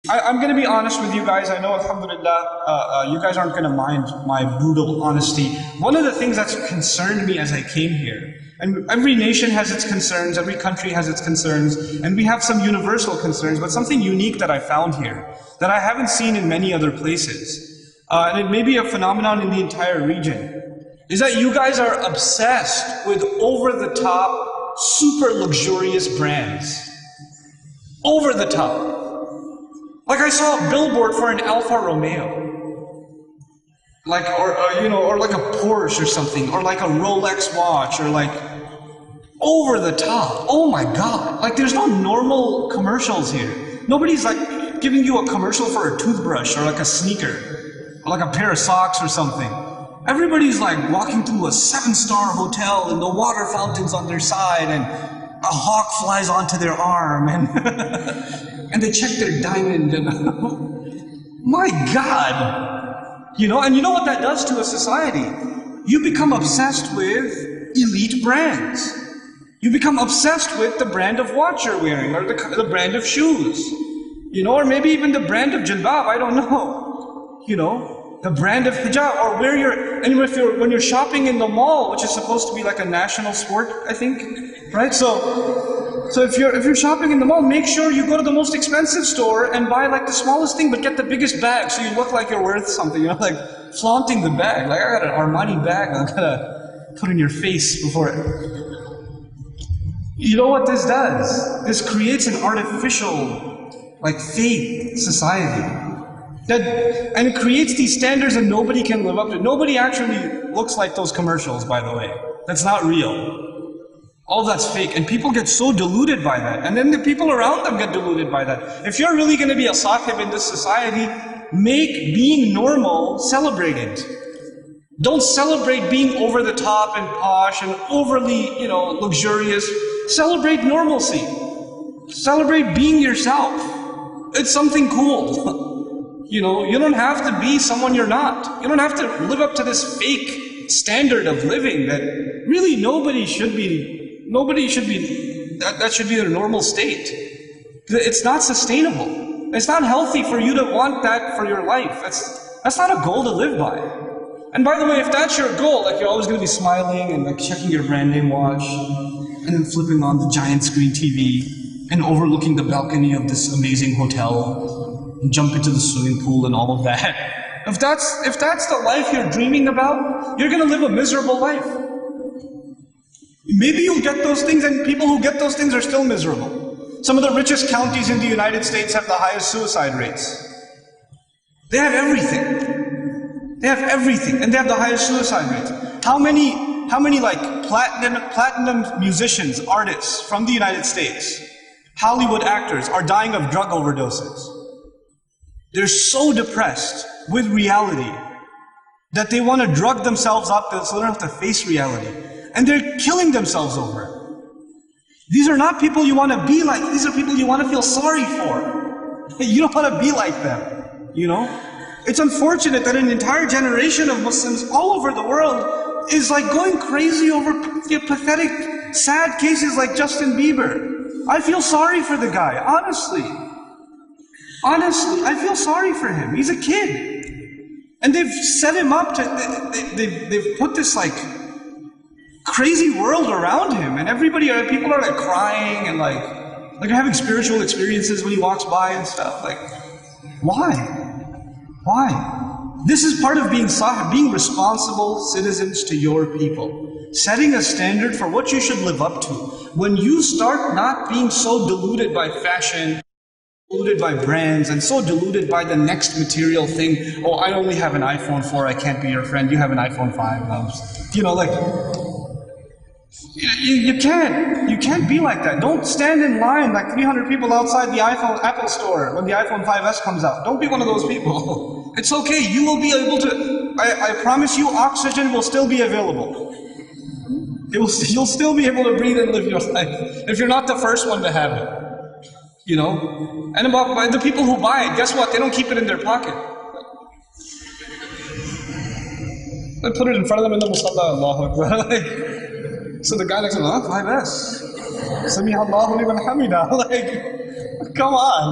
I'm going to be honest with you guys. I know, alhamdulillah, you guys aren't going to mind my brutal honesty. One of the things that's concerned me as I came here, and every nation has its concerns, every country has its concerns, and we have some universal concerns, but something unique that I found here, that I haven't seen in many other places, and it may be a phenomenon in the entire region, is that you guys are obsessed with over-the-top, super luxurious brands. Over the top. Like I saw a billboard for an Alfa Romeo. Like, or like a Porsche or something, or like a Rolex watch, or like, over the top. Oh my God. Like there's no normal commercials here. Nobody's like giving you a commercial for a toothbrush, or like a sneaker, or like a pair of socks or something. Everybody's like walking through a 7-star hotel and the water fountains on their side, and a hawk flies onto their arm, and and they check their diamond, and my God, and you know what that does to a society? You become obsessed with elite brands. You become obsessed with the brand of watch you're wearing, or the brand of shoes, or maybe even the brand of jilbab. I don't know, the brand of hijab, or where when you're shopping in the mall, which is supposed to be like a national sport, I think, right? So if you're shopping in the mall, make sure you go to the most expensive store and buy like the smallest thing, but get the biggest bag, so you look like you're worth something. Like flaunting the bag. Like, I got an Armani bag, I gotta put in your face before it. You know what this does? This creates an artificial, like fake society. And it creates these standards that nobody can live up to. Nobody actually looks like those commercials, by the way. That's not real. All that's fake. And people get so deluded by that. And then the people around them get deluded by that. If you're really going to be a sahib in this society, make being normal celebrated. Don't celebrate being over the top and posh and overly, luxurious. Celebrate normalcy. Celebrate being yourself. It's something cool. You don't have to be someone you're not. You don't have to live up to this fake standard of living that really nobody should be, that should be their normal state. It's not sustainable. It's not healthy for you to want that for your life. That's not a goal to live by. And by the way, if that's your goal, like you're always going to be smiling and like checking your brand name watch, and then flipping on the giant screen TV, and overlooking the balcony of this amazing hotel, jump into the swimming pool and all of that. If that's the life you're dreaming about, you're going to live a miserable life. Maybe you'll get those things, and people who get those things are still miserable. Some of the richest counties in the United States have the highest suicide rates. They have everything. They have everything, and they have the highest suicide rates. How many like platinum musicians, artists from the United States, Hollywood actors are dying of drug overdoses? They're so depressed with reality that they want to drug themselves up so they don't have to face reality. And they're killing themselves over it. These are not people you want to be like. These are people you want to feel sorry for. You don't want to be like them, It's unfortunate that an entire generation of Muslims all over the world is like going crazy over pathetic, sad cases like Justin Bieber. I feel sorry for the guy, honestly. Honestly, I feel sorry for him. He's a kid. And they've set him up to, they've put this like crazy world around him, and people are like crying and like having spiritual experiences when he walks by and stuff. Like, why? Why? This is part of being sahib, being responsible citizens to your people. Setting a standard for what you should live up to. When you start not being so deluded by fashion, deluded by brands, and so deluded by the next material thing. Oh, I only have an iPhone 4, I can't be your friend. You have an iPhone 5. You can't be like that. Don't stand in line like 300 people outside the Apple store when the iPhone 5S comes out. Don't be one of those people. It's okay. You will be able to, I promise you, oxygen will still be available. You'll still be able to breathe and live your life if you're not the first one to have it. And about the people who buy it, guess what? They don't keep it in their pocket. They put it in front of them in the musalla, Allahu Akbar. So the guy next to him, 5S. Sami Allahu liman hamida. Like, come on.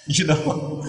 You know?